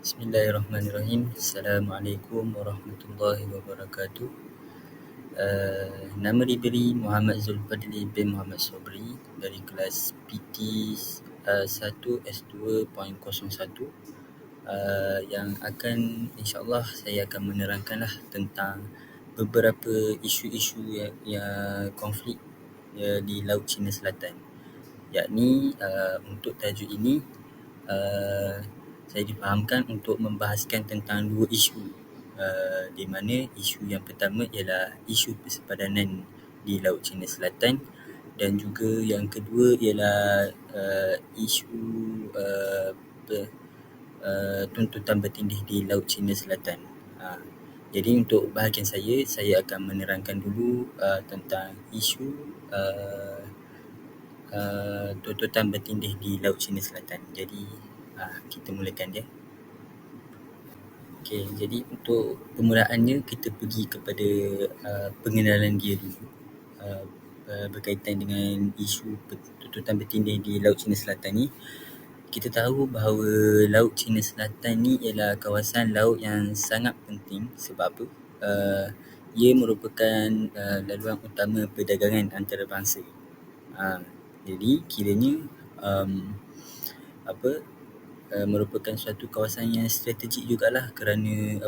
Bismillahirrahmanirrahim. Assalamualaikum warahmatullahi wabarakatuh. Nama diberi Muhammad Zulfadli bin Muhammad Sobri dari kelas PT 1 S2.01, yang akan insyaAllah saya akan menerangkanlah tentang beberapa isu-isu yang konflik di Laut Cina Selatan. Yakni untuk tajuk ini saya difahamkan untuk membahaskan tentang dua isu, di mana isu yang pertama ialah isu persepadanan di Laut Cina Selatan dan juga yang kedua ialah isu tuntutan bertindih di Laut Cina Selatan. Jadi untuk bahagian saya akan menerangkan dulu tentang isu tuntutan bertindih di Laut Cina Selatan. Jadi kita mulakan dia. Okey, jadi untuk permulaannya kita pergi kepada pengenalan dia dulu, berkaitan dengan isu tuntutan bertindih di Laut Cina Selatan ni. Kita tahu bahawa Laut Cina Selatan ni ialah kawasan laut yang sangat penting. Sebab apa? Ia merupakan laluan utama perdagangan antarabangsa. Jadi kiranya merupakan suatu kawasan yang strategik jugalah, kerana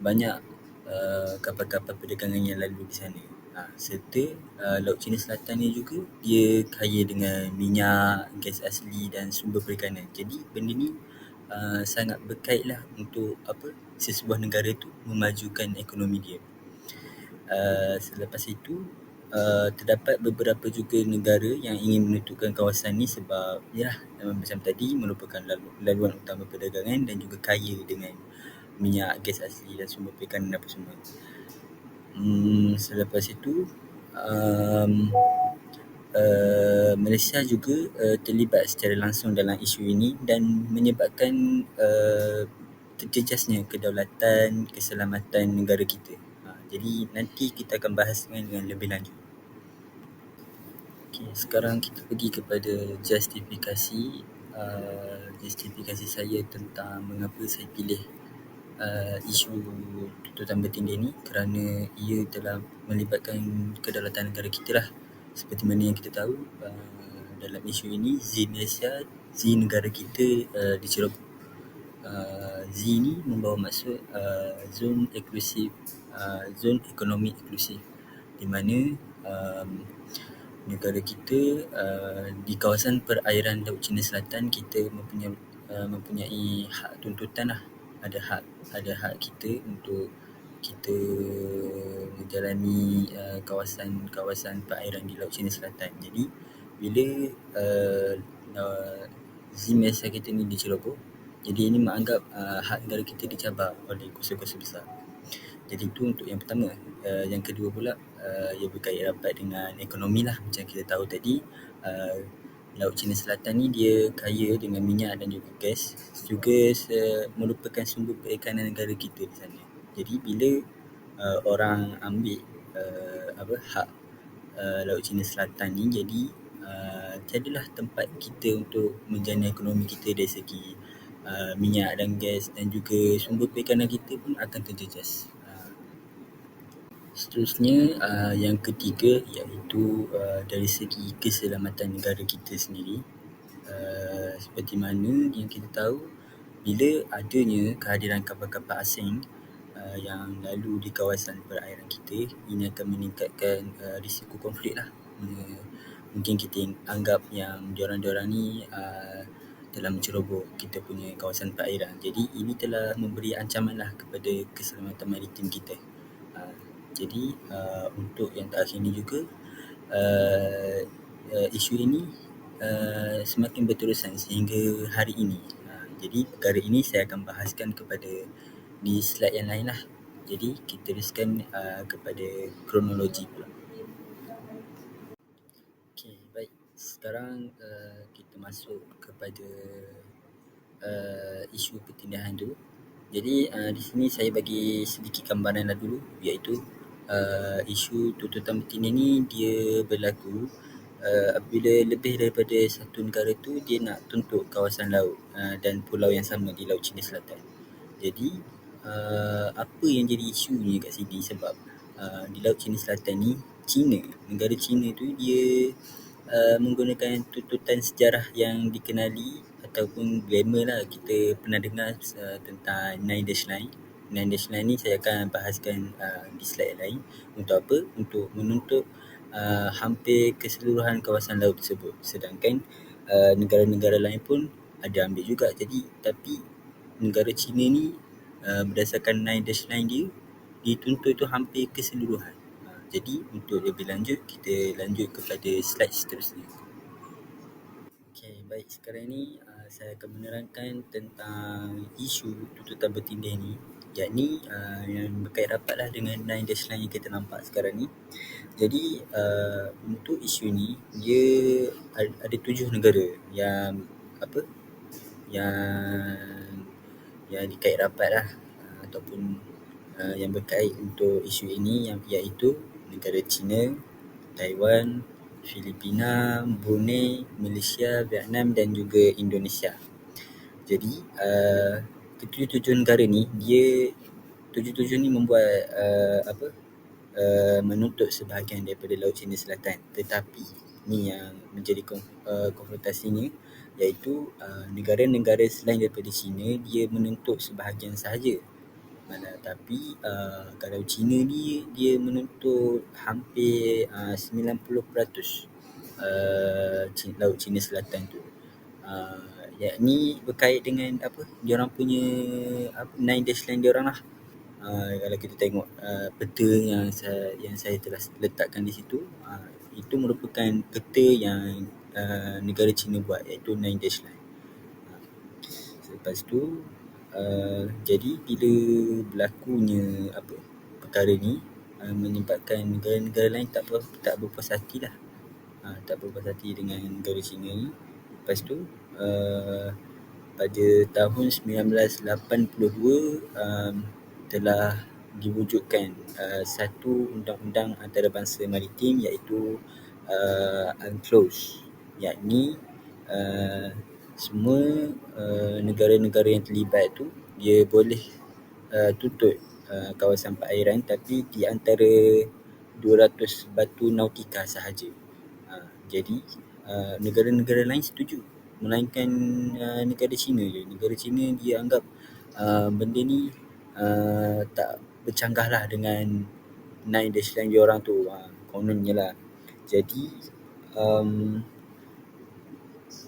banyak kapal-kapal perdagangan yang lalu di sana. Serta Laut Cina Selatan ni juga dia kaya dengan minyak, gas asli dan sumber perikanan. Jadi benda ni sangat berkaitlah untuk sesebuah negara tu memajukan ekonomi dia. Selepas itu terdapat beberapa juga negara yang ingin menentukan kawasan ni sebab macam tadi merupakan laluan utama perdagangan dan juga kaya dengan minyak, gas asli dan sumber perikanan apa semua. Selepas itu Malaysia juga terlibat secara langsung dalam isu ini dan menyebabkan terjejasnya kedaulatan, keselamatan negara kita. Jadi nanti kita akan bahas dengan lebih lanjut. Okay, sekarang kita pergi kepada justifikasi saya tentang mengapa saya pilih isu tuntutan bertindih ni, kerana ia telah melibatkan kedaulatan negara kita lah. Seperti mana yang kita tahu, dalam isu ini Z Malaysia, Z negara kita diceroboh. Z ni membawa maksud zone ekonomi eksklusif, di mana negara kita di kawasan perairan Laut Cina Selatan kita mempunyai hak tuntutan lah. Ada hak kita untuk kita menjalani kawasan perairan di Laut Cina Selatan. Jadi bila Z Malaysia kita ni diceroboh, jadi ini menganggap hak negara kita dicabar oleh kuasa-kuasa besar. Jadi itu untuk yang pertama. Yang kedua pula, ia berkait rapat dengan ekonomi lah. Macam kita tahu tadi, Laut Cina Selatan ni dia kaya dengan minyak dan juga gas, juga merupakan sumber perikanan negara kita di sana. Jadi bila orang ambil hak Laut Cina Selatan ni, jadi tiadalah tempat kita untuk menjana ekonomi kita dari segi minyak dan gas, dan juga sumber perikanan kita pun akan terjejas. Seterusnya, yang ketiga iaitu dari segi keselamatan negara kita sendiri. Seperti mana yang kita tahu, bila adanya kehadiran kapal-kapal asing yang lalu di kawasan perairan kita, ini akan meningkatkan risiko konflik lah. Mungkin kita anggap yang diorang-diorang ni telah menceroboh kita punya kawasan perairan. Jadi ini telah memberi ancaman lah kepada keselamatan maritim kita. Jadi untuk yang terakhir ni juga, isu ini semakin berterusan sehingga hari ini. Jadi perkara ini saya akan bahaskan di slide yang lain lah. Jadi kita teruskan kepada kronologi pula. Okay, baik. Sekarang kita masuk kepada isu pertindahan dulu. Jadi di sini saya bagi sedikit gambaran dulu, iaitu isu tuntutan bertindih ni dia berlaku apabila lebih daripada satu negara tu dia nak tuntut kawasan laut dan pulau yang sama di Laut Cina Selatan. Jadi apa yang jadi isunya kat sini sebab di Laut Cina Selatan ni negara China tu dia menggunakan tuntutan sejarah yang dikenali ataupun glamour lah. Kita pernah dengar tentang 9-Line. 9-Line ni saya akan bahaskan di slide lain. Untuk apa? Untuk menuntut hampir keseluruhan kawasan laut tersebut. Sedangkan negara-negara lain pun ada ambil juga. Tapi negara China ni berdasarkan 9-Line dia dituntut tu hampir keseluruhan. Jadi untuk lebih lanjut, kita lanjut kepada slide seterusnya. Okey, baik, sekarang ni saya akan menerangkan tentang isu tuntutan bertindih ni, yakni yang berkait rapatlah dengan 9-Line yang kita nampak sekarang ni. Jadi untuk isu ni dia ada 7 negara yang yang dikait rapat lah ataupun yang berkait untuk isu ini, yang iaitu negara China, Taiwan, Filipina, Brunei, Malaysia, Vietnam dan juga Indonesia. Jadi ketujuh-tujuh negara ni tujuh-tujuh ni membuat menuntut sebahagian daripada Laut Cina Selatan. Tetapi ni yang menjadi konfrontasinya, iaitu negara-negara selain daripada China dia menuntut sebahagian sahaja. Tapi kalau China ni dia menuntut hampir 90% Laut Cina Selatan tu. Yakni berkait dengan diorang punya 9-Line diorang lah. Kalau kita tengok peta yang saya telah letakkan di situ, itu merupakan peta yang negara China buat, iaitu 9-Line. Selepas tu jadi bila berlakunya perkara ni menyebabkan negara-negara lain tak berpuas hati lah. Tak berpuas hati dengan negara China ni. Lepas tu pada tahun 1982 telah diwujudkan satu undang-undang antarabangsa maritim, iaitu UNCLOS, yakni semua negara-negara yang terlibat tu dia boleh tuntut kawasan perairan, tapi di antara 200 batu nautika sahaja. Jadi negara-negara lain setuju, melainkan negara China je. Negara China dia anggap benda ni tak bercanggah lah dengan 9-Line diorang tu, kononnya lah. Jadi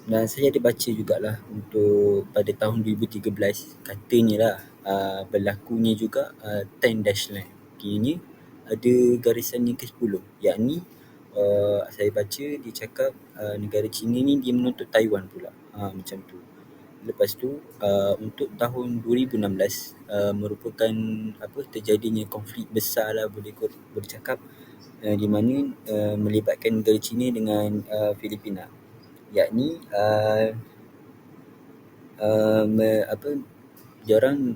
dan saya ada baca jugalah untuk pada tahun 2013 katanya lah berlakunya juga 10-Line. Kiranya ada garisan yang ke-10, yakni saya baca dia cakap negara China ni dia menuntut Taiwan pula, macam tu. Lepas tu untuk tahun 2016 merupakan terjadinya konflik besar lah, boleh cakap, di mana melibatkan negara China dengan Filipina, yakni diorang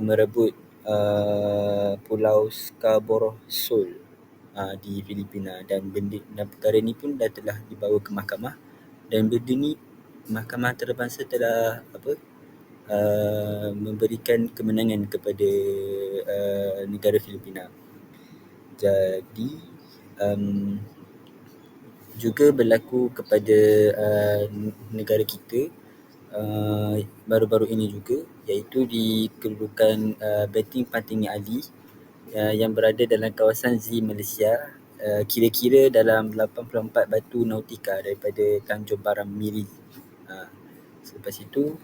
merebut Pulau Scarborough Shoal di Filipina, dan perkara ni pun dah telah dibawa ke mahkamah, dan benda ni mahkamah antarabangsa telah memberikan kemenangan kepada negara Filipina. Jadi juga berlaku kepada negara kita baru-baru ini juga, iaitu di kedudukan Beting Panting Ali yang berada dalam kawasan Z Malaysia, kira-kira dalam 84 batu nautika daripada Tanjung Baram Miri. Selepas itu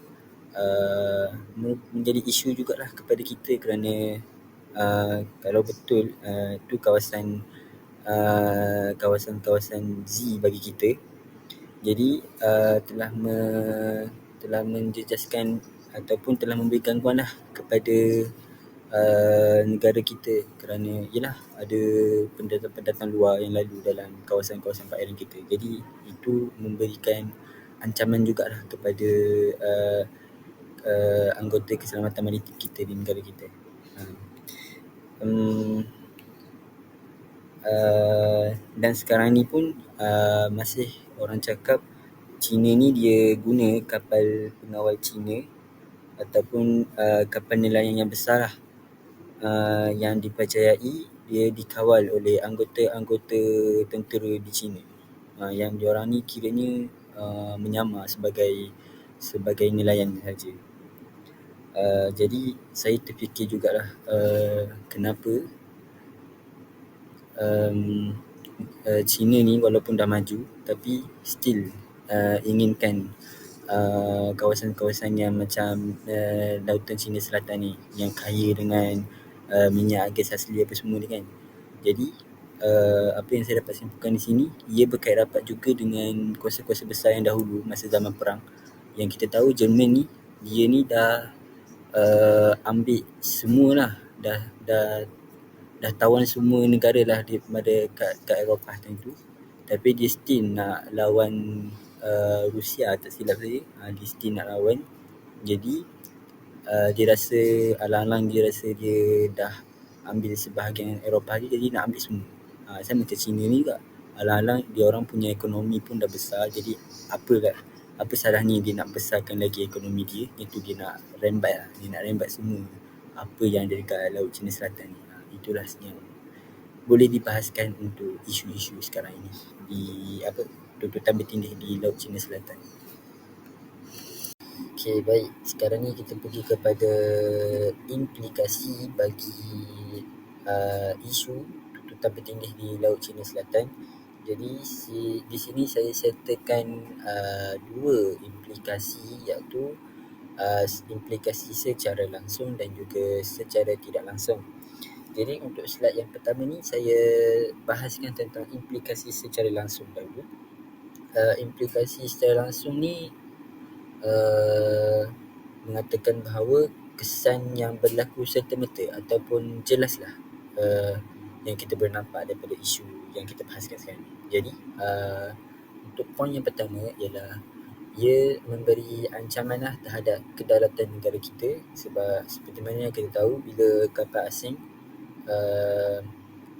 menjadi isu jugalah kepada kita, kerana kalau betul itu kawasan Z bagi kita, jadi telah menjejaskan ataupun telah memberi gangguan lah kepada negara kita, kerana ialah ada pendatang luar yang lalu dalam kawasan-kawasan perairan kita. Jadi itu memberikan ancaman jugalah kepada anggota keselamatan maritim kita di negara kita. Dan sekarang ni pun masih orang cakap China ni dia guna kapal pengawal China ataupun kapal nelayan yang besar lah, yang dipercayai dia dikawal oleh anggota-anggota tentera di China, yang diorang ni kiranya menyamar sebagai nelayan sahaja. Jadi saya terfikir jugalah kenapa China ni walaupun dah maju tapi still inginkan kawasan-kawasan yang macam Lautan China Selatan ni yang kaya dengan minyak gas asli apa semua ni kan. Jadi apa yang saya dapat simpulkan di sini, ia berkait rapat juga dengan kuasa-kuasa besar yang dahulu masa zaman perang. Yang kita tahu Jerman ni, dia ni dah ambil semualah, dah tawan semua negara lah daripada kat Eropah time tu. Tapi dia still nak lawan Rusia tak silap saya. Dia still nak lawan. Jadi dia rasa alang-alang dia rasa dia dah ambil sebahagian Eropah je, jadi nak ambil semua. Sama macam China ni juga. Alang-alang dia orang punya ekonomi pun dah besar, jadi apa salahnya dia nak besarkan lagi ekonomi dia. Itu dia nak rembat lah. Dia nak rembat semua apa yang ada dekat Laut Cina Selatan ni. Itulah yang boleh dibahaskan untuk isu-isu sekarang ini di tuntutan bertindih di Laut Cina Selatan. Okey, baik. Sekarang ni kita pergi kepada implikasi bagi isu tuntutan bertindih di Laut Cina Selatan. Jadi di sini saya sertakan dua implikasi, iaitu implikasi secara langsung dan juga secara tidak langsung. Jadi untuk slide yang pertama ni saya bahaskan tentang implikasi secara langsung dahulu. Implikasi secara langsung ni mengatakan bahawa kesan yang berlaku serta-merta ataupun jelaslah yang kita boleh nampak daripada isu yang kita bahaskan sekarang ni. Jadi untuk poin yang pertama ialah ia memberi ancaman lah terhadap kedaulatan negara kita, sebab seperti mana yang kita tahu, bila kapal asing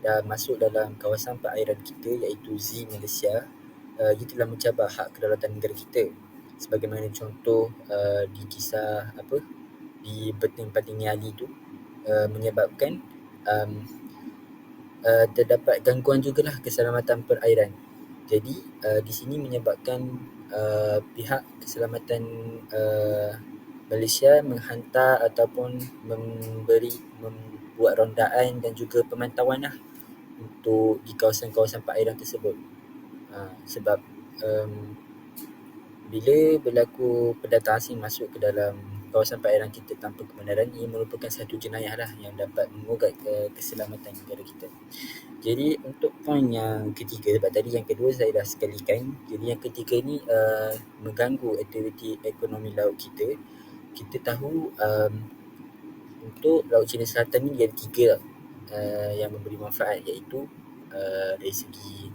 dah masuk dalam kawasan perairan kita iaitu Z Malaysia, ia telah mencabar hak kedaulatan negara kita. Sebagaimana contoh di kisah di Beting Pating Ali tu, menyebabkan terdapat gangguan jugalah keselamatan perairan. Jadi di sini menyebabkan pihak keselamatan Malaysia menghantar ataupun membuat rondaan dan juga pemantauan lah untuk di kawasan-kawasan perairan tersebut. Sebab bila berlaku pendatang asing masuk ke dalam kawasan perairan kita tanpa kebenaran, ia merupakan satu jenayah lah yang dapat mengugat keselamatan negara kita. Jadi untuk poin yang ketiga, sebab tadi yang kedua saya dah sekalikan, jadi yang ketiga ni mengganggu aktiviti ekonomi laut kita. Kita tahu untuk Laut Cina Selatan ni dia ada tiga yang memberi manfaat, iaitu dari segi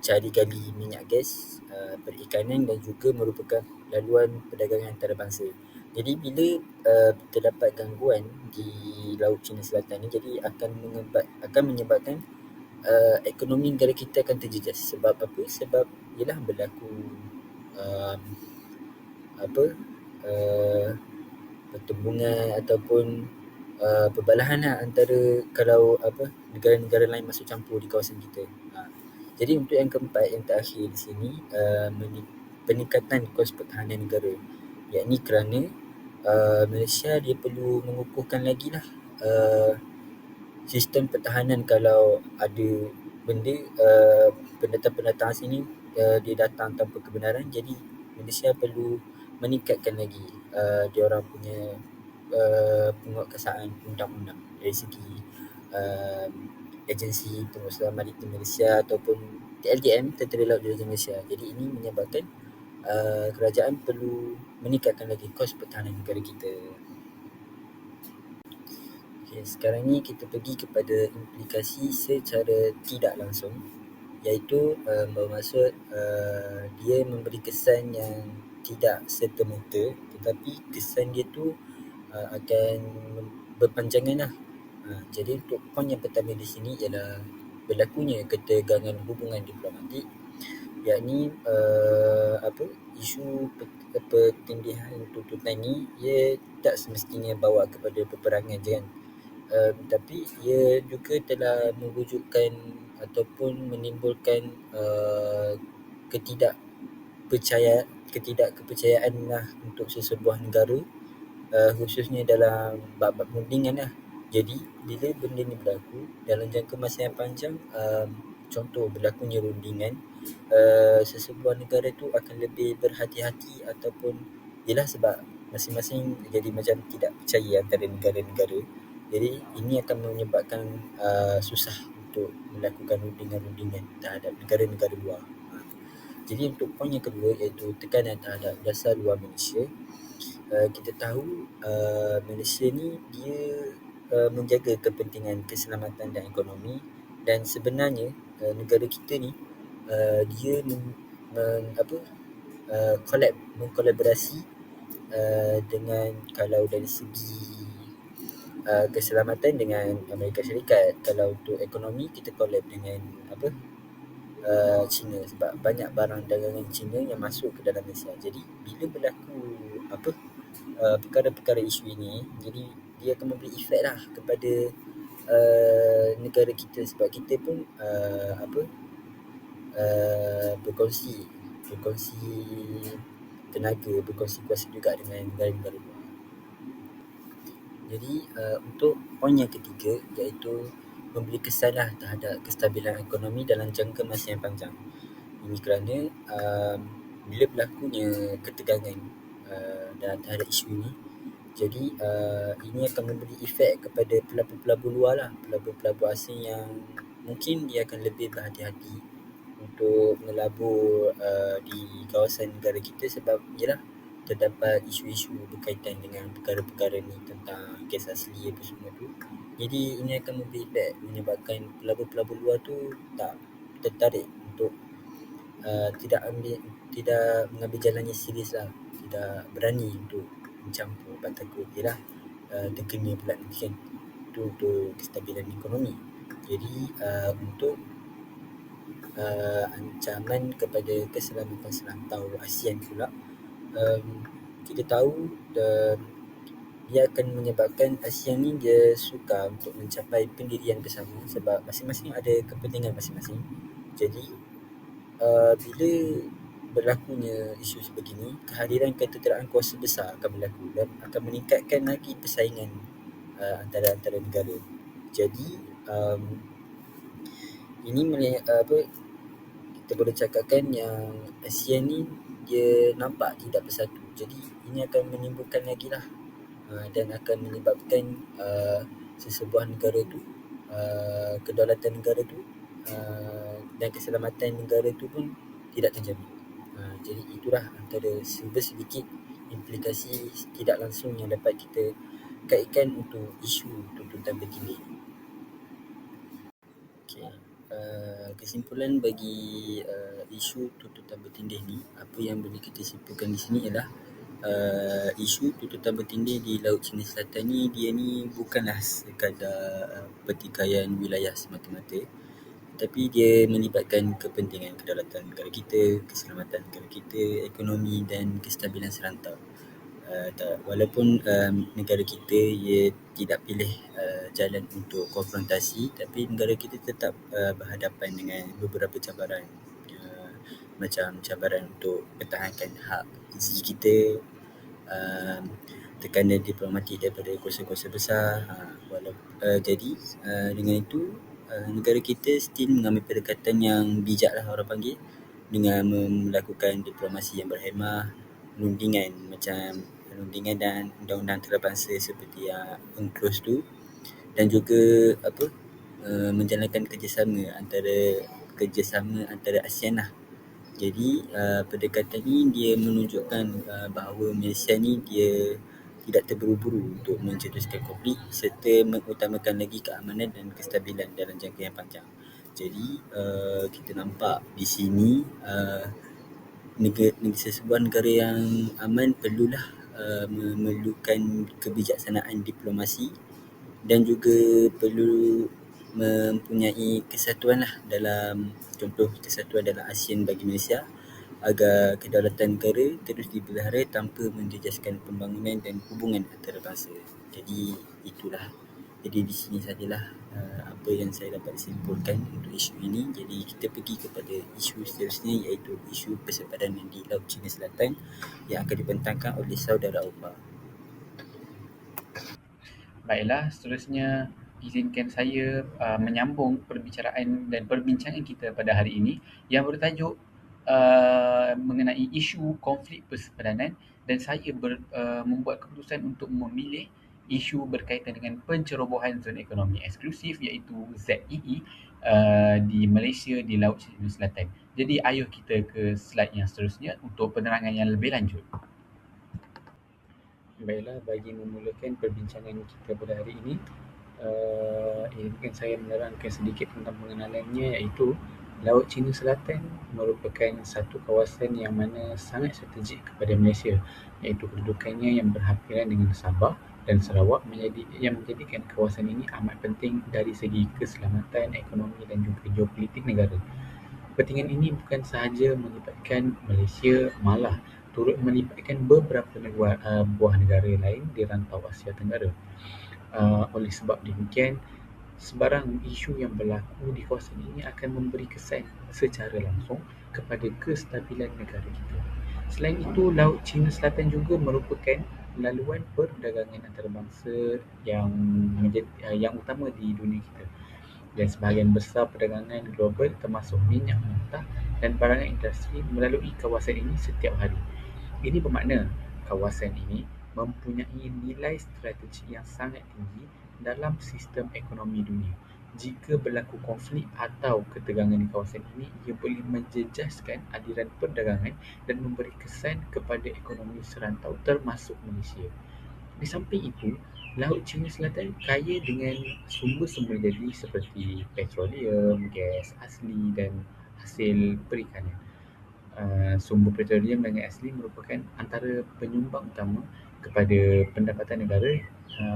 cari gali minyak gas, perikanan dan juga merupakan laluan perdagangan antarabangsa. Jadi bila terdapat gangguan di Laut Cina Selatan ni, jadi akan menyebabkan ekonomi negara kita akan terjejas. Sebab apa? Sebab ialah berlaku pertembungan ataupun perbalahan lah antara kalau negara-negara lain masuk campur di kawasan kita. Jadi untuk yang keempat, yang terakhir di sini, peningkatan kos pertahanan negara, yakni kerana Malaysia dia perlu mengukuhkan lagi lah sistem pertahanan kalau ada benda pendatang asing ni dia datang tanpa kebenaran. Jadi Malaysia perlu meningkatkan lagi diorang punya penguatkuasaan undang-undang dari segi agensi pengurusan maritim Malaysia ataupun TLDM, Tentera Laut Diraja Malaysia. Jadi ini menyebabkan kerajaan perlu meningkatkan lagi kos pertahanan negara kita. Okay, sekarang ni kita pergi kepada implikasi secara tidak langsung, iaitu bermaksud dia memberi kesan yang tidak serta-merta, tetapi kesan dia tu akan berpanjangan lah. Jadi untuk poin yang pertama di sini ialah berlakunya ketegangan hubungan diplomatik, yakni isu pertindihan tuntutan ni ia tak semestinya bawa kepada peperangan je kan. Tapi ia juga telah mewujudkan ataupun menimbulkan ketidakkepercayaan lah untuk sesebuah negara, khususnya dalam bab-bab rundingan lah. Jadi bila benda ni berlaku dalam jangka masa yang panjang, contoh berlakunya rundingan, sesebuah negara tu akan lebih berhati-hati ataupun yelah sebab masing-masing jadi macam tidak percaya antara negara-negara. Jadi ini akan menyebabkan susah untuk melakukan rundingan-rundingan terhadap negara-negara luar. Jadi untuk poin yang kedua iaitu tekanan terhadap dasar luar Malaysia. Kita tahu Malaysia ni dia menjaga kepentingan keselamatan dan ekonomi, dan sebenarnya negara kita ni dia mengkolaborasi dengan, kalau dari segi keselamatan dengan Amerika Syarikat. Kalau untuk ekonomi kita collab dengan China, sebab banyak barang dagangan China yang masuk ke dalam Malaysia. Jadi bila berlaku perkara-perkara isu ini, jadi dia akan memberi efek lah kepada negara kita, sebab kita pun berkongsi tenaga, berkongsi kuasa juga dengan negara-negara luar. Jadi untuk poin yang ketiga iaitu memberi kesan lah terhadap kestabilan ekonomi dalam jangka masa yang panjang. Ini kerana bila berlakunya ketegangan terhadap isu ini, jadi ini akan memberi efek kepada pelabur-pelabur luar lah, pelabur-pelabur asing yang mungkin dia akan lebih berhati-hati untuk melabur di kawasan negara kita, sebab ialah terdapat isu-isu berkaitan dengan perkara-perkara ni tentang kes asli apa semua tu. Jadi ini akan memberi efek, menyebabkan pelabur-pelabur luar tu tak tertarik untuk tidak mengambil jalannya serius lah, tidak berani untuk mencampur, sebab takut dia lah terkena pula nanti kan. Itu untuk kestabilan ekonomi. Jadi untuk ancaman kepada keselamatan serantau ASEAN pula, kita tahu dia akan menyebabkan ASEAN ni dia sukar untuk mencapai pendirian bersama, sebab masing-masing ada kepentingan masing-masing. Jadi bila berlakunya isu sebegini, kehadiran keteteraan kuasa besar akan berlaku dan akan meningkatkan lagi persaingan antara negara. Jadi ini kita boleh cakapkan yang ASEAN ni dia nampak tidak bersatu. Jadi ini akan menimbulkan lagi lah dan akan menyebabkan sesebuah negara tu, kedaulatan negara tu dan keselamatan negara tu pun tidak terjamin. Jadi itulah antara sedikit implikasi tidak langsung yang dapat kita kaitkan untuk isu tuntutan bertindih. Okay. Kesimpulan bagi isu tuntutan bertindih ni, apa yang boleh kita simpulkan di sini ialah isu tuntutan bertindih di Laut Cina Selatan ni, dia ni bukanlah sekadar pertikaian wilayah semata-mata, tapi dia melibatkan kepentingan kedaulatan negara kita, keselamatan negara kita, ekonomi dan kestabilan serantau. Walaupun negara kita ia tidak pilih jalan untuk konfrontasi, tapi negara kita tetap berhadapan dengan beberapa cabaran, macam cabaran untuk pertahankan hak konstitusi kita, tekanan diplomatik daripada kuasa-kuasa besar. Jadi dengan itu negara kita still mengambil pendekatan yang bijak lah orang panggil, dengan melakukan diplomasi yang berhemah, rundingan dan undang-undang antarabangsa seperti yang UNCLOS tu, dan juga menjalankan kerjasama antara ASEAN lah. Jadi pendekatan ni dia menunjukkan bahawa Malaysia ni dia tidak terburu-buru untuk mencetuskan konflik, serta mengutamakan lagi keamanan dan kestabilan dalam jangka yang panjang. Jadi kita nampak di sini sesebuah negara yang aman perlulah memerlukan kebijaksanaan diplomasi, dan juga perlu mempunyai kesatuan lah dalam, contoh kesatuan dalam ASEAN bagi Malaysia, agar kedaulatan negara terus dipelihara tanpa menjejaskan pembangunan dan hubungan antarabangsa. Jadi itulah. Jadi di sini sajalah apa yang saya dapat simpulkan untuk isu ini. Jadi kita pergi kepada isu seterusnya, iaitu isu persepadan di Laut Cina Selatan yang akan dibentangkan oleh saudara Aupa. Baiklah, seterusnya izinkan saya menyambung perbicaraan dan perbincangan kita pada hari ini yang bertajuk mengenai isu konflik persepadanan, dan saya membuat keputusan untuk memilih isu berkaitan dengan pencerobohan zon ekonomi eksklusif iaitu ZEE di Malaysia di Laut Cina Selatan. Jadi ayuh kita ke slide yang seterusnya untuk penerangan yang lebih lanjut. Baiklah, bagi memulakan perbincangan kita pada hari ini, izinkan saya menerangkan sedikit tentang pengenalannya, iaitu Laut Cina Selatan merupakan satu kawasan yang mana sangat strategik kepada Malaysia, iaitu kedudukannya yang berhampiran dengan Sabah dan Sarawak yang menjadikan kawasan ini amat penting dari segi keselamatan, ekonomi dan juga geopolitik negara. Kepentingan ini bukan sahaja melibatkan Malaysia, malah turut melibatkan beberapa buah negara lain di rantau Asia Tenggara. Oleh sebab demikian, sebarang isu yang berlaku di kawasan ini akan memberi kesan secara langsung kepada kestabilan negara kita. Selain itu, Laut Cina Selatan juga merupakan laluan perdagangan antarabangsa yang utama di dunia kita, dan sebahagian besar perdagangan global termasuk minyak mentah dan barangan industri melalui kawasan ini setiap hari. Ini bermakna kawasan ini mempunyai nilai strategi yang sangat tinggi dalam sistem ekonomi dunia. Jika berlaku konflik atau ketegangan di kawasan ini, ia boleh menjejaskan aliran perdagangan dan memberi kesan kepada ekonomi serantau termasuk Malaysia. Di samping itu, Laut Cina Selatan kaya dengan sumber-sumber jadi seperti petroleum, gas asli dan hasil perikanan. Sumber petroleum dan gas asli merupakan antara penyumbang utama kepada pendapatan negara,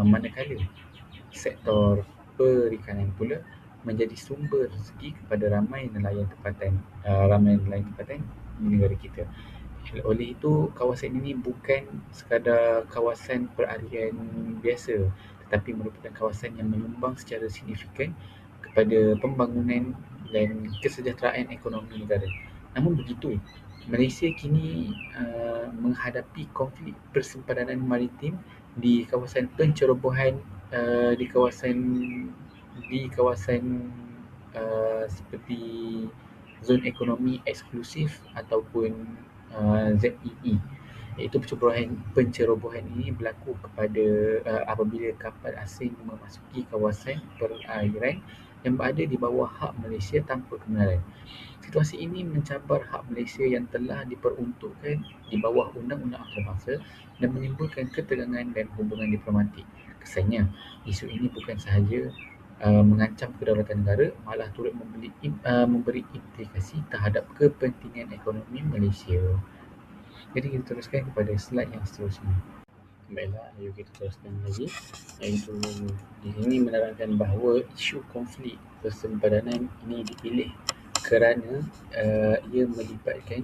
manakala sektor perikanan pula menjadi sumber rezeki kepada ramai nelayan tempatan di negara kita. Oleh itu, kawasan ini bukan sekadar kawasan perarian biasa, tetapi merupakan kawasan yang menyumbang secara signifikan kepada pembangunan dan kesejahteraan ekonomi negara. Namun begitu, Malaysia kini menghadapi konflik persempadanan maritim di kawasan pencerobohan di kawasan seperti zon ekonomi eksklusif ataupun ZEE, iaitu pencerobohan ini berlaku apabila kapal asing memasuki kawasan perairan yang berada di bawah hak Malaysia tanpa kebenaran. Situasi ini mencabar hak Malaysia yang telah diperuntukkan di bawah undang-undang antarabangsa dan menimbulkan ketegangan dan hubungan diplomatik. Kesannya, isu ini bukan sahaja mengancam kedaulatan negara, malah turut memberi implikasi terhadap kepentingan ekonomi Malaysia. Jadi kita teruskan kepada slide yang seterusnya. Baiklah, ayo kita teruskan lagi, iaitu di sini menerangkan bahawa isu konflik persempadanan ini dipilih kerana ia melibatkan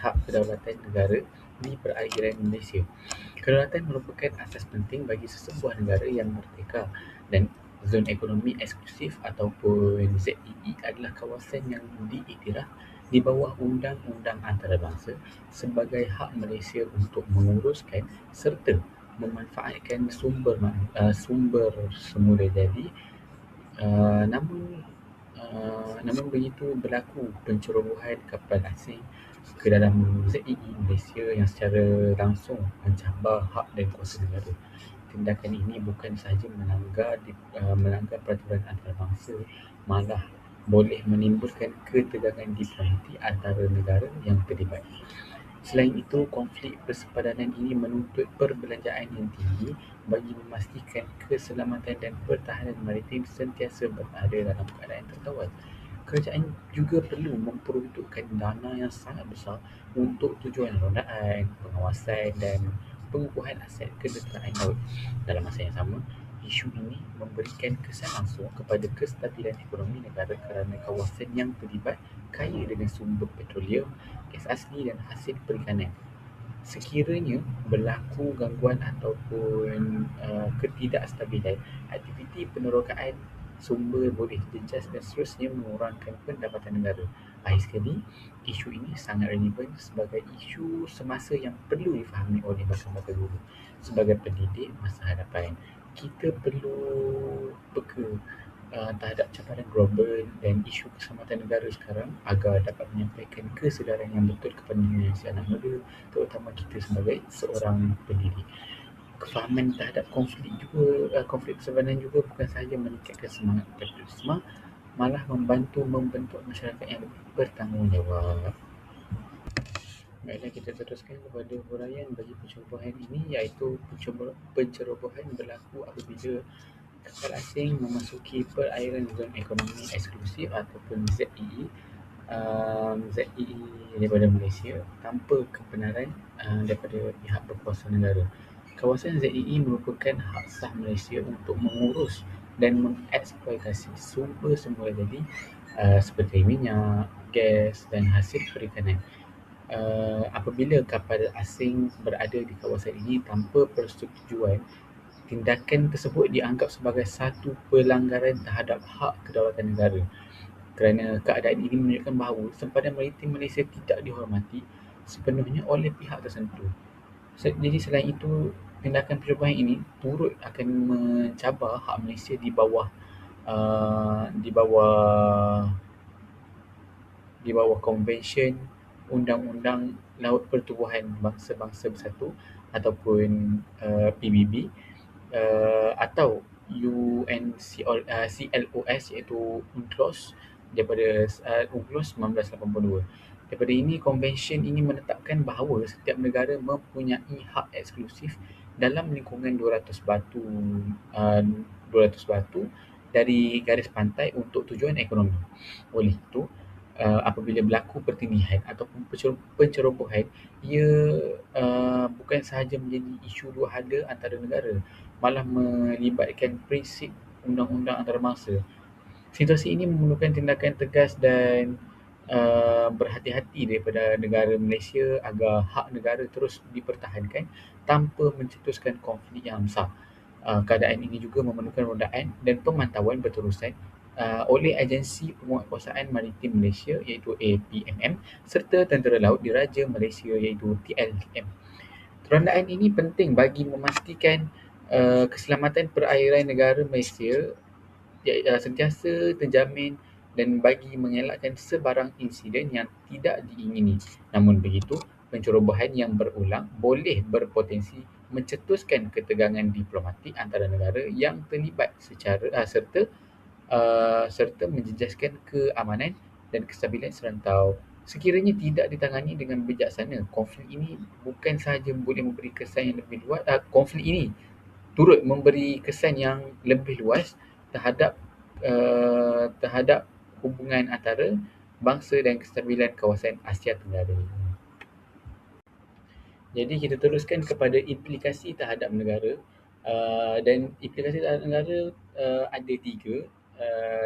hak kedaulatan negara di perairan Malaysia. Kedaulatan merupakan asas penting bagi sesebuah negara yang merdeka, dan zon ekonomi eksklusif ataupun ZEE adalah kawasan yang diiktiraf di bawah undang-undang antarabangsa sebagai hak Malaysia untuk menguruskan serta memanfaatkan sumber semula jadi. Namun begitu, berlaku pencerobohan kapal asing ke dalam ZEE Malaysia yang secara langsung mencabar hak dan kuasa negara. Tindakan ini bukan sahaja melanggar peraturan antarabangsa, malah boleh menimbulkan ketegangan diplomatik antara negara yang terlibat. Selain itu, konflik persempadanan ini menuntut perbelanjaan yang tinggi bagi memastikan keselamatan dan pertahanan maritim sentiasa berada dalam keadaan terkawal. Kerajaan juga perlu memperuntukkan dana yang sangat besar untuk tujuan rondaan, pengawasan dan pengukuhan aset ketenteraan laut. Dalam masa yang sama, isu ini memberikan kesan langsung kepada kestabilan ekonomi negara kerana kawasan yang terlibat kaya dengan sumber petroleum, gas asli dan hasil perikanan. Sekiranya berlaku gangguan ataupun ketidakstabilan, aktiviti penerokaan sumber boleh terjejas dan seterusnya mengurangkan pendapatan negara. Akhir sekali, isu ini sangat relevan sebagai isu semasa yang perlu difahami oleh bakal-bakal guru. Sebagai pendidik masa hadapan, kita perlu peka terhadap cabaran global dan isu keselamatan negara sekarang agar dapat menyampaikan kesedaran yang betul kepada generasi anak muda, terutama kita sebagai seorang pendidik. Kefahaman terhadap konflik persabaran juga bukan sahaja meningkatkan semangat patriotisme, malah membantu membentuk masyarakat yang lebih bertanggungjawab. Baiklah, kita teruskan kepada huraian bagi pencerobohan ini, iaitu pencerobohan berlaku apabila kapal asing memasuki perairan zon ekonomi eksklusif ataupun ZEE daripada Malaysia tanpa kebenaran daripada pihak berkuasa negara. Kawasan ZEE merupakan hak sah Malaysia untuk mengurus dan mengeksploitasi sumber semula jadi seperti minyak, gas dan hasil perikanan. Apabila kapal asing berada di kawasan ini tanpa persetujuan, tindakan tersebut dianggap sebagai satu pelanggaran terhadap hak kedaulatan negara. Kerana keadaan ini menunjukkan bahawa sempadan maritim Malaysia tidak dihormati sepenuhnya oleh pihak tertentu. Jadi selain itu, tindakan pencerobohan ini turut akan mencabar hak Malaysia di bawah konvensyen Undang-Undang Laut Pertubuhan Bangsa-Bangsa Bersatu ataupun PBB atau CLOS, iaitu UNCLOS daripada UNCLOS 1982. Daripada ini, konvensyen ini menetapkan bahawa setiap negara mempunyai hak eksklusif dalam lingkungan 200 batu dari garis pantai untuk tujuan ekonomi. Oleh itu, apabila berlaku pertindihan ataupun pencerobohan, ia bukan sahaja menjadi isu dua hala antara negara, malah melibatkan prinsip undang-undang antarabangsa. Situasi ini memerlukan tindakan tegas dan berhati-hati daripada negara Malaysia agar hak negara terus dipertahankan tanpa mencetuskan konflik yang besar. Keadaan ini juga memerlukan rodaan dan pemantauan berterusan oleh Agensi Penguatkuasaan Maritim Malaysia iaitu APMM serta Tentera Laut Diraja Malaysia iaitu TLM. Rondaan ini penting bagi memastikan keselamatan perairan negara Malaysia sentiasa terjamin dan bagi mengelakkan sebarang insiden yang tidak diingini. Namun begitu, pencerobohan yang berulang boleh berpotensi mencetuskan ketegangan diplomatik antara negara yang terlibat serta menjejaskan keamanan dan kestabilan serantau. Sekiranya tidak ditangani dengan bijaksana, konflik ini bukan sahaja boleh memberi kesan yang lebih luas, konflik ini turut memberi kesan yang lebih luas terhadap hubungan antara bangsa dan kestabilan kawasan Asia Tenggara. Jadi kita teruskan kepada implikasi terhadap negara, dan implikasi terhadap negara ada tiga.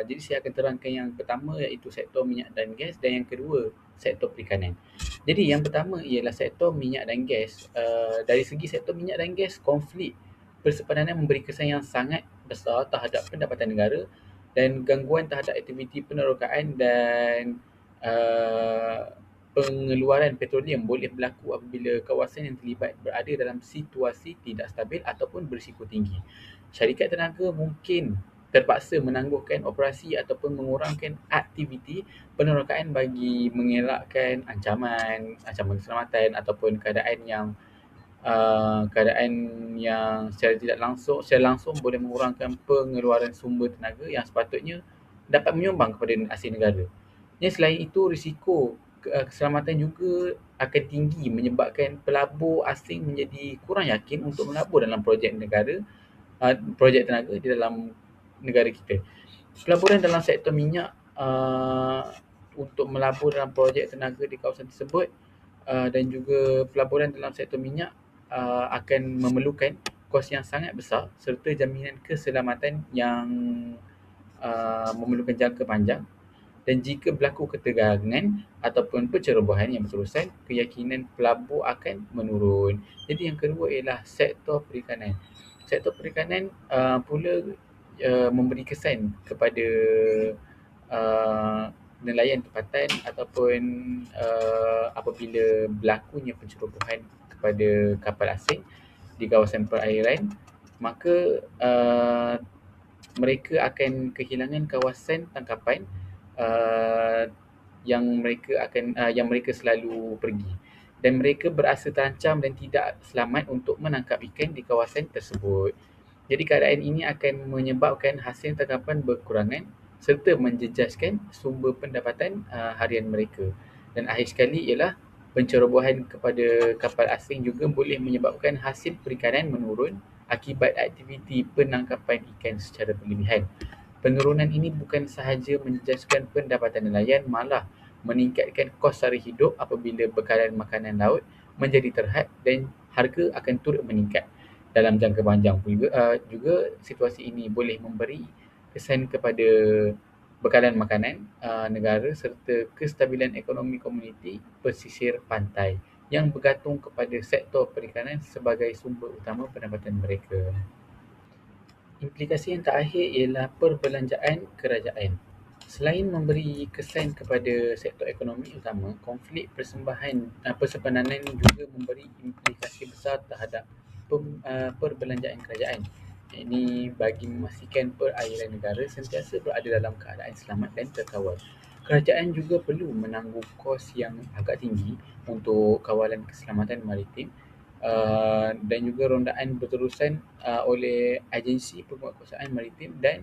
Jadi saya akan terangkan yang pertama, iaitu sektor minyak dan gas, dan yang kedua sektor perikanan. Jadi yang pertama ialah sektor minyak dan gas. Dari segi sektor minyak dan gas, konflik persepadanan memberi kesan yang sangat besar terhadap pendapatan negara dan gangguan terhadap aktiviti penerokaan dan pengeluaran petroleum boleh berlaku apabila kawasan yang terlibat berada dalam situasi tidak stabil ataupun berisiko tinggi. Syarikat tenaga mungkin terpaksa menangguhkan operasi ataupun mengurangkan aktiviti penerokaan bagi mengelakkan ancaman keselamatan ataupun keadaan yang secara langsung boleh mengurangkan pengeluaran sumber tenaga yang sepatutnya dapat menyumbang kepada asil negara. Selain itu, risiko keselamatan juga akan tinggi menyebabkan pelabur asing menjadi kurang yakin untuk melabur dalam projek tenaga di dalam negara kita. Pelaburan dalam sektor minyak untuk melabur dalam projek tenaga di kawasan tersebut dan juga pelaburan dalam sektor minyak akan memerlukan kos yang sangat besar serta jaminan keselamatan yang memerlukan jangka panjang. Dan jika berlaku ketegangan ataupun pencerobohan yang berterusan, keyakinan pelabur akan menurun. Jadi yang kedua ialah sektor perikanan. Sektor perikanan pula memberi kesan kepada nelayan tempatan ataupun apabila berlakunya pencerobohan kepada kapal asing di kawasan perairan, maka mereka akan kehilangan kawasan tangkapan yang mereka selalu pergi, dan mereka berasa terancam dan tidak selamat untuk menangkap ikan di kawasan tersebut. Jadi keadaan ini akan menyebabkan hasil tangkapan berkurangan serta menjejaskan sumber pendapatan harian mereka. Dan akhir sekali ialah pencerobohan kepada kapal asing juga boleh menyebabkan hasil perikanan menurun akibat aktiviti penangkapan ikan secara berlebihan. Penurunan ini bukan sahaja menjejaskan pendapatan nelayan, malah meningkatkan kos sara hidup apabila bekalan makanan laut menjadi terhad dan harga akan turut meningkat. Dalam jangka panjang juga situasi ini boleh memberi kesan kepada bekalan makanan negara serta kestabilan ekonomi komuniti pesisir pantai yang bergantung kepada sektor perikanan sebagai sumber utama pendapatan mereka. Implikasi yang terakhir ialah perbelanjaan kerajaan. Selain memberi kesan kepada sektor ekonomi utama, konflik persempanan juga memberi implikasi besar terhadap perbelanjaan kerajaan. Ini bagi memastikan perairan negara sentiasa berada dalam keadaan selamat dan terkawal. Kerajaan juga perlu menanggung kos yang agak tinggi untuk kawalan keselamatan maritim dan juga rondaan berterusan oleh agensi penguatkuasaan maritim dan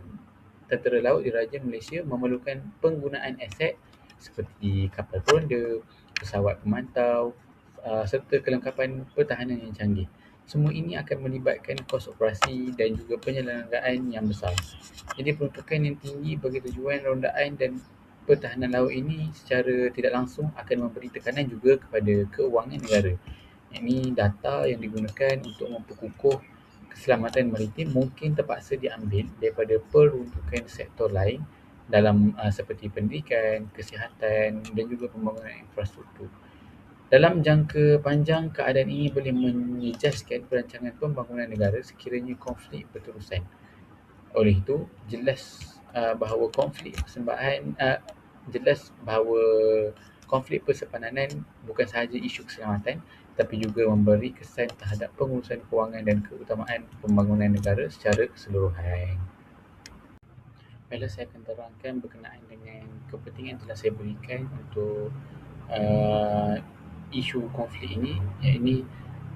tentera laut Diraja Malaysia memerlukan penggunaan aset seperti kapal ronda, pesawat pemantau serta kelengkapan pertahanan yang canggih. Semua ini akan melibatkan kos operasi dan juga penyelenggaraan yang besar. Jadi peruntukan yang tinggi bagi tujuan rondaan dan pertahanan laut ini secara tidak langsung akan memberi tekanan juga kepada keuangan negara. Ini data yang digunakan untuk memperkukuh keselamatan maritim mungkin terpaksa diambil daripada peruntukan sektor lain dalam seperti pendidikan, kesihatan dan juga pembangunan infrastruktur. Dalam jangka panjang, keadaan ini boleh menjejaskan perancangan pembangunan negara sekiranya konflik berterusan. Oleh itu, jelas bahawa konflik persempanan bukan sahaja isu keselamatan tapi juga memberi kesan terhadap pengurusan kewangan dan keutamaan pembangunan negara secara keseluruhan. Baiklah, saya akan terangkan berkenaan dengan kepentingan telah saya berikan untuk isu konflik ini.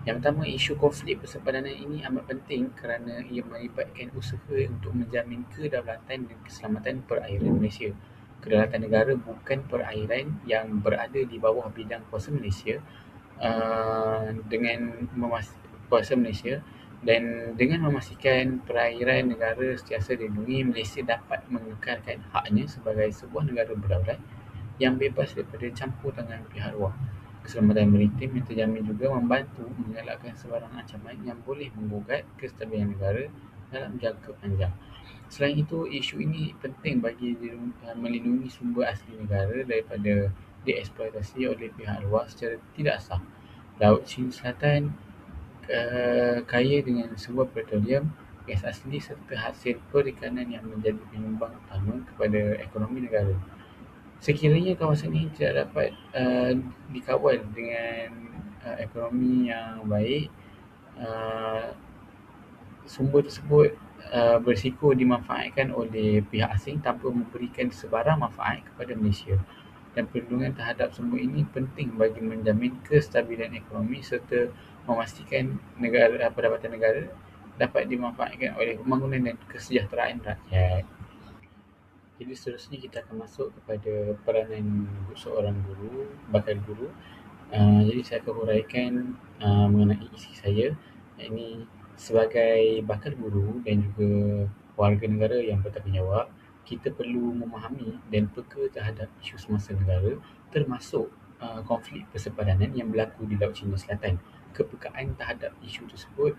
Yang pertama, isu konflik persempanan ini amat penting kerana ia melibatkan usaha untuk menjamin kedaulatan dan keselamatan perairan Malaysia. Kedaulatan negara bukan perairan yang berada di bawah bidang kuasa Malaysia dan dengan memastikan perairan negara sentiasa dilindungi, Malaysia dapat mengekalkan haknya sebagai sebuah negara berdaulat yang bebas daripada campur tangan pihak luar. Keselamatan maritim yang terjamin juga membantu mengelakkan sebarang ancaman yang boleh menggugat kestabilan negara dalam jangka panjang. Selain itu, isu ini penting bagi melindungi sumber asli negara daripada dieksploitasi oleh pihak luar secara tidak sah. Laut Cina Selatan kaya dengan sumber petroleum, gas asli serta hasil perikanan yang menjadi penyumbang utama kepada ekonomi negara. Sekiranya kawasan ini tidak dapat dikawal dengan ekonomi yang baik, sumber tersebut berisiko dimanfaatkan oleh pihak asing tanpa memberikan sebarang manfaat kepada Malaysia. Dan perlindungan terhadap sumber ini penting bagi menjamin kestabilan ekonomi serta memastikan pendapatan negara dapat dimanfaatkan oleh pembangunan dan kesejahteraan rakyat. Jadi seterusnya kita akan masuk kepada peranan seorang guru, bakal guru. Jadi saya akan huraikan mengenai isi saya. Ini sebagai bakal guru dan juga warga negara yang bertanggungjawab, kita perlu memahami dan peka terhadap isu semasa negara, termasuk konflik persempanan yang berlaku di Laut Cina Selatan. Kepekaan terhadap isu tersebut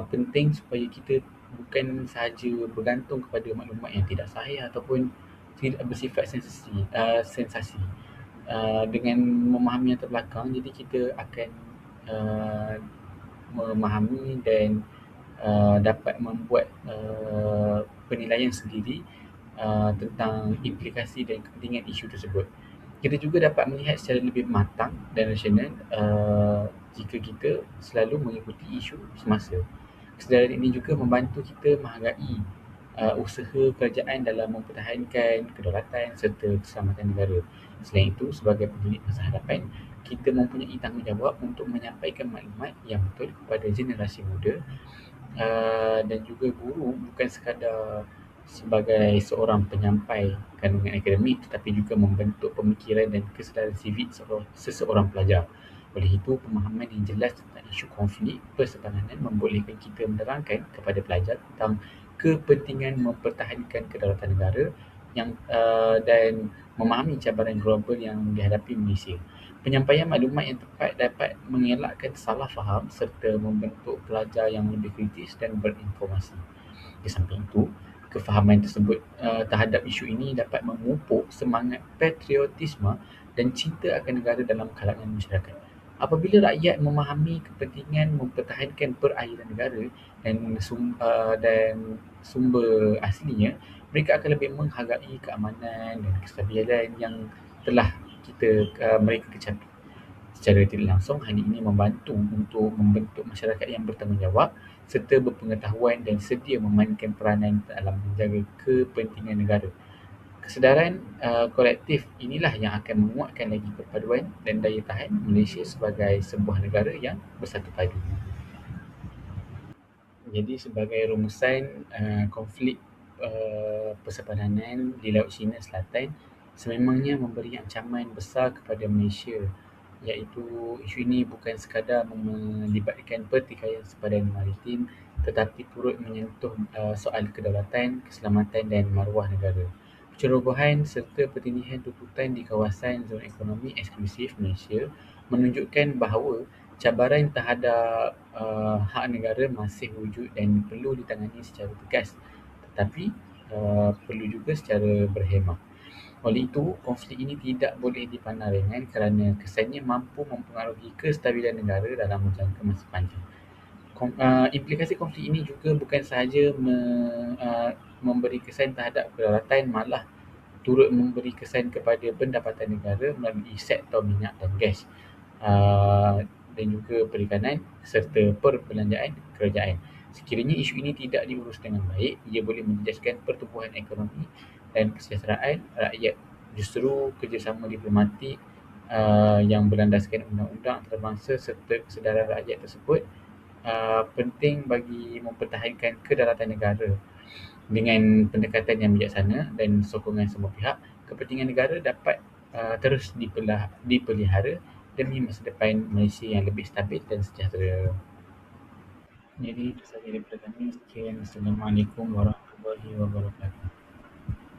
penting supaya kita bukan sahaja bergantung kepada maklumat yang tidak sahih ataupun tidak bersifat sensasi. Dengan memahami yang terbelakang, jadi kita akan uh, memahami dan dapat membuat penilaian sendiri tentang implikasi dan kepentingan isu tersebut. Kita juga dapat melihat secara lebih matang dan rasional jika kita selalu mengikuti isu semasa. Kesedaran ini juga membantu kita menghargai usaha kerajaan dalam mempertahankan kedaulatan serta keselamatan negara. Selain itu, sebagai pendidik masa hadapan, kita mempunyai tanggungjawab untuk menyampaikan maklumat yang betul kepada generasi muda dan juga guru bukan sekadar sebagai seorang penyampai kandungan akademik tetapi juga membentuk pemikiran dan kesedaran sivik seseorang pelajar. Oleh itu, pemahaman yang jelas tentang isu konflik perseteruan membolehkan kita menerangkan kepada pelajar tentang kepentingan mempertahankan kedaulatan negara dan memahami cabaran global yang dihadapi Malaysia. Penyampaian maklumat yang tepat dapat mengelakkan salah faham serta membentuk pelajar yang lebih kritis dan berinformasi. Di samping itu, kefahaman tersebut terhadap isu ini dapat memupuk semangat patriotisme dan cinta akan negara dalam kalangan masyarakat. Apabila rakyat memahami kepentingan mempertahankan perairan negara dan sumber aslinya, mereka akan lebih menghargai keamanan dan kestabilan yang telah mereka kecapi. Secara tidak langsung, hal ini membantu untuk membentuk masyarakat yang bertanggungjawab serta berpengetahuan dan sedia memainkan peranan dalam menjaga kepentingan negara. Kesedaran kolektif inilah yang akan menguatkan lagi perpaduan dan daya tahan Malaysia sebagai sebuah negara yang bersatu padu. Jadi sebagai rumusan, konflik persepadan di Laut Cina Selatan sememangnya memberi ancaman besar kepada Malaysia, iaitu isu ini bukan sekadar melibatkan pertikaian sepadan maritim tetapi turut menyentuh soal kedaulatan, keselamatan dan maruah negara. Pencerobohan serta pertindihan tuntutan di kawasan zon ekonomi eksklusif Malaysia menunjukkan bahawa cabaran terhadap hak negara masih wujud dan perlu ditangani secara tegas tetapi perlu juga secara berhemah. Oleh itu, konflik ini tidak boleh dipandang ringan kerana kesannya mampu mempengaruhi kestabilan negara dalam jangka masa panjang. Implikasi konflik ini juga bukan sahaja memberi kesan terhadap kedaulatan, malah turut memberi kesan kepada pendapatan negara melalui sektor minyak dan gas dan juga perikanan serta perbelanjaan kerajaan. Sekiranya isu ini tidak diurus dengan baik, ia boleh menjejaskan pertumbuhan ekonomi dan kesejahteraan rakyat. Justru kerjasama diplomatik yang berlandaskan undang-undang antarabangsa serta kesedaran rakyat tersebut penting bagi mempertahankan kedaulatan negara. Dengan pendekatan yang bijaksana dan sokongan semua pihak, kepentingan negara dapat terus dipelihara demi masa depan Malaysia yang lebih stabil dan sejahtera. Jadi itu sahaja daripada kami. Sekian. Assalamualaikum warahmatullahi wabarakatuh.